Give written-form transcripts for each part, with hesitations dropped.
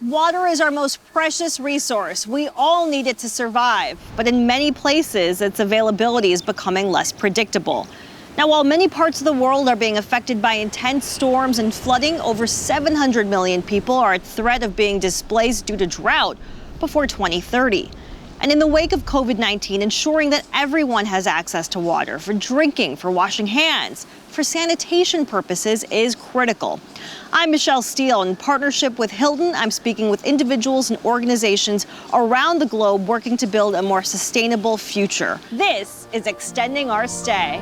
Water is our most precious resource. We all need it to survive. But in many places, its availability is becoming less predictable. Now, while many parts of the world are being affected by intense storms and flooding, over 700 million people are at threat of being displaced due to drought before 2030. And in the wake of COVID-19, ensuring that everyone has access to water for drinking, for washing hands, for sanitation purposes is critical. I'm Michele Steele. In partnership with Hilton, I'm speaking with individuals and organizations around the globe working to build a more sustainable future. This is Extending Our Stay.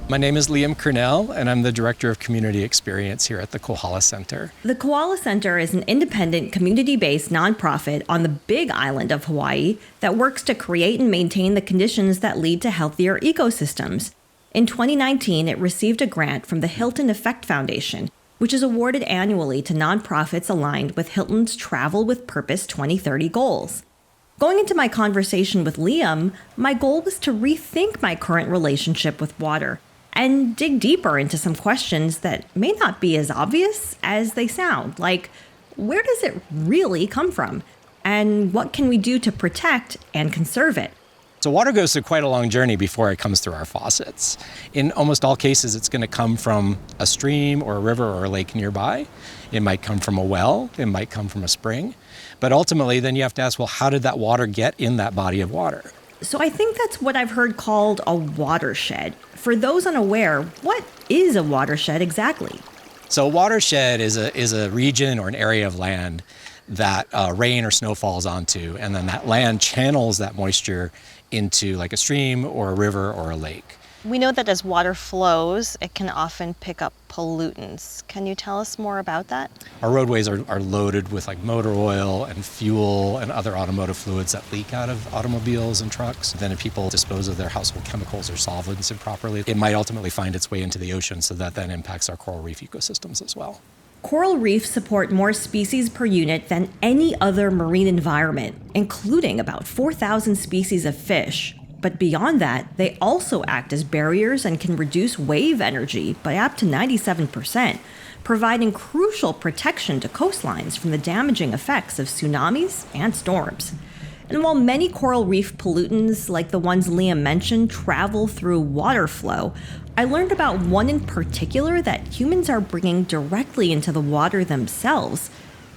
My name is Liam Kernell, and I'm the Director of Community Experience here at the Koala Center. The Koala Center is an independent, community-based nonprofit on the Big Island of Hawaii that works to create and maintain the conditions that lead to healthier ecosystems. In 2019, it received a grant from the Hilton Effect Foundation, which is awarded annually to nonprofits aligned with Hilton's Travel with Purpose 2030 goals. Going into my conversation with Liam, my goal was to rethink my current relationship with water and dig deeper into some questions that may not be as obvious as they sound, like where does it really come from? And what can we do to protect and conserve it? So water goes through quite a long journey before it comes through our faucets. In almost all cases, it's going to come from a stream or a river or a lake nearby. It might come from a well. It might come from a spring. But ultimately, then you have to ask, well, how did that water get in that body of water? So I think that's what I've heard called a watershed. For those unaware, what is a watershed exactly? So a watershed is a region or an area of land that rain or snow falls onto, and then that land channels that moisture into like a stream or a river or a lake. We know that as water flows, it can often pick up pollutants. Can you tell us more about that? Our roadways are loaded with like motor oil and fuel and other automotive fluids that leak out of automobiles and trucks. Then if people dispose of their household chemicals or solvents improperly, it might ultimately find its way into the ocean, so that then impacts our coral reef ecosystems as well. Coral reefs support more species per unit than any other marine environment, including about 4,000 species of fish. But beyond that, they also act as barriers and can reduce wave energy by up to 97%, providing crucial protection to coastlines from the damaging effects of tsunamis and storms. And while many coral reef pollutants, like the ones Liam mentioned, travel through water flow, I learned about one in particular that humans are bringing directly into the water themselves: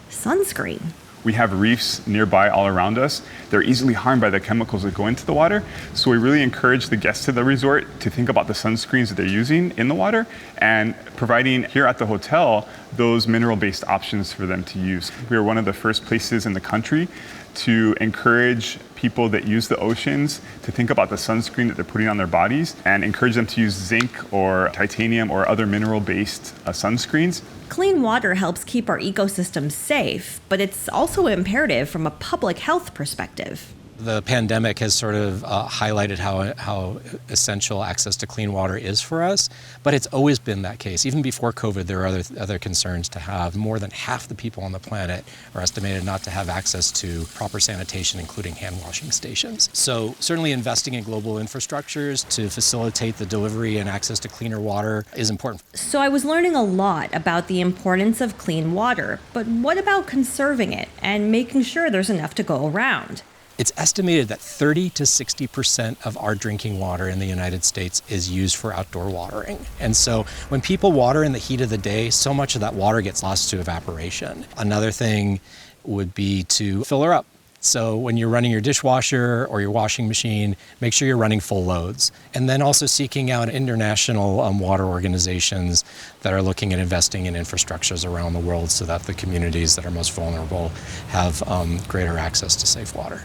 sunscreen. We have reefs nearby all around us. They're easily harmed by the chemicals that go into the water. So we really encourage the guests to the resort to think about the sunscreens that they're using in the water and providing here at the hotel those mineral-based options for them to use. We are one of the first places in the country to encourage people that use the oceans to think about the sunscreen that they're putting on their bodies and encourage them to use zinc or titanium or other mineral-based sunscreens. Clean water helps keep our ecosystems safe, but it's also imperative from a public health perspective. The pandemic has sort of highlighted how essential access to clean water is for us, but it's always been that case. Even before COVID, there are other concerns to have. More than half the people on the planet are estimated not to have access to proper sanitation, including hand washing stations. So certainly investing in global infrastructures to facilitate the delivery and access to cleaner water is important. So I was learning a lot about the importance of clean water, but what about conserving it and making sure there's enough to go around? It's estimated that 30 to 60% of our drinking water in the United States is used for outdoor watering. And so when people water in the heat of the day, so much of that water gets lost to evaporation. Another thing would be to fill her up. So when you're running your dishwasher or your washing machine, make sure you're running full loads. And then also seeking out international water organizations that are looking at investing in infrastructures around the world so that the communities that are most vulnerable have greater access to safe water.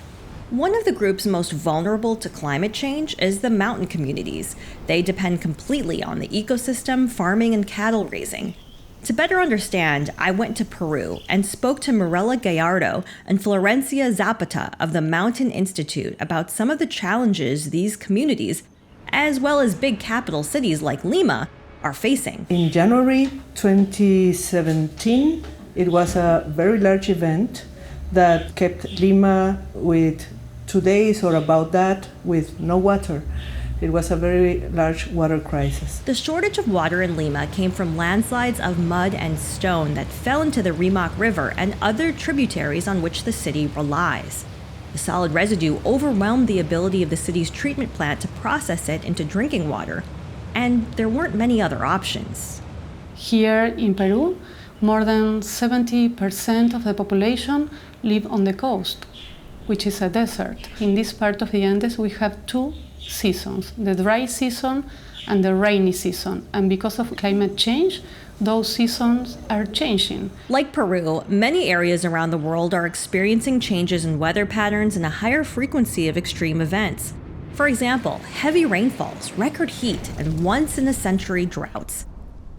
One of the groups most vulnerable to climate change is the mountain communities. They depend completely on the ecosystem, farming, and cattle raising. To better understand, I went to Peru and spoke to Mirella Gallardo and Florencia Zapata of the Mountain Institute about some of the challenges these communities, as well as big capital cities like Lima, are facing. In January 2017, It was a very large event that kept Lima with 2 days or about that with no water. It was a very large water crisis. The shortage of water in Lima came from landslides of mud and stone that fell into the Rimac River and other tributaries on which the city relies. The solid residue overwhelmed the ability of the city's treatment plant to process it into drinking water, and there weren't many other options. Here in Peru, more than 70% of the population live on the coast, which is a desert. In this part of the Andes, we have 2 seasons, the dry season and the rainy season. And because of climate change, those seasons are changing. Like Peru, many areas around the world are experiencing changes in weather patterns and a higher frequency of extreme events. For example, heavy rainfalls, record heat, and once-in-a-century droughts.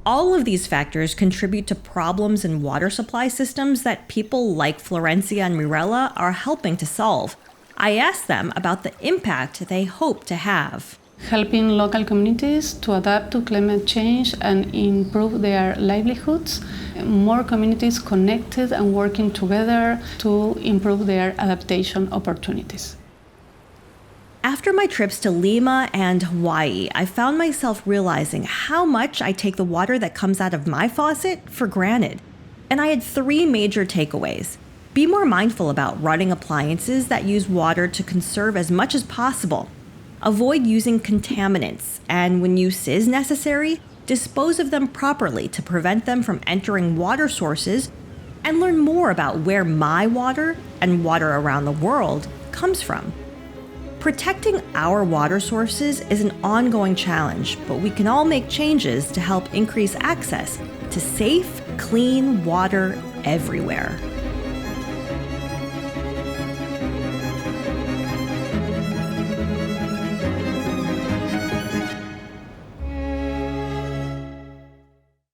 All of these factors contribute to problems in water supply systems that people like Florencia and Mirella are helping to solve. I asked them about the impact they hope to have. Helping local communities to adapt to climate change and improve their livelihoods, more communities connected and working together to improve their adaptation opportunities. After my trips to Lima and Hawaii, I found myself realizing how much I take the water that comes out of my faucet for granted. And I had 3 major takeaways. Be more mindful about running appliances that use water to conserve as much as possible. Avoid using contaminants, and when use is necessary, dispose of them properly to prevent them from entering water sources, and learn more about where my water and water around the world comes from. Protecting our water sources is an ongoing challenge, but we can all make changes to help increase access to safe, clean water everywhere.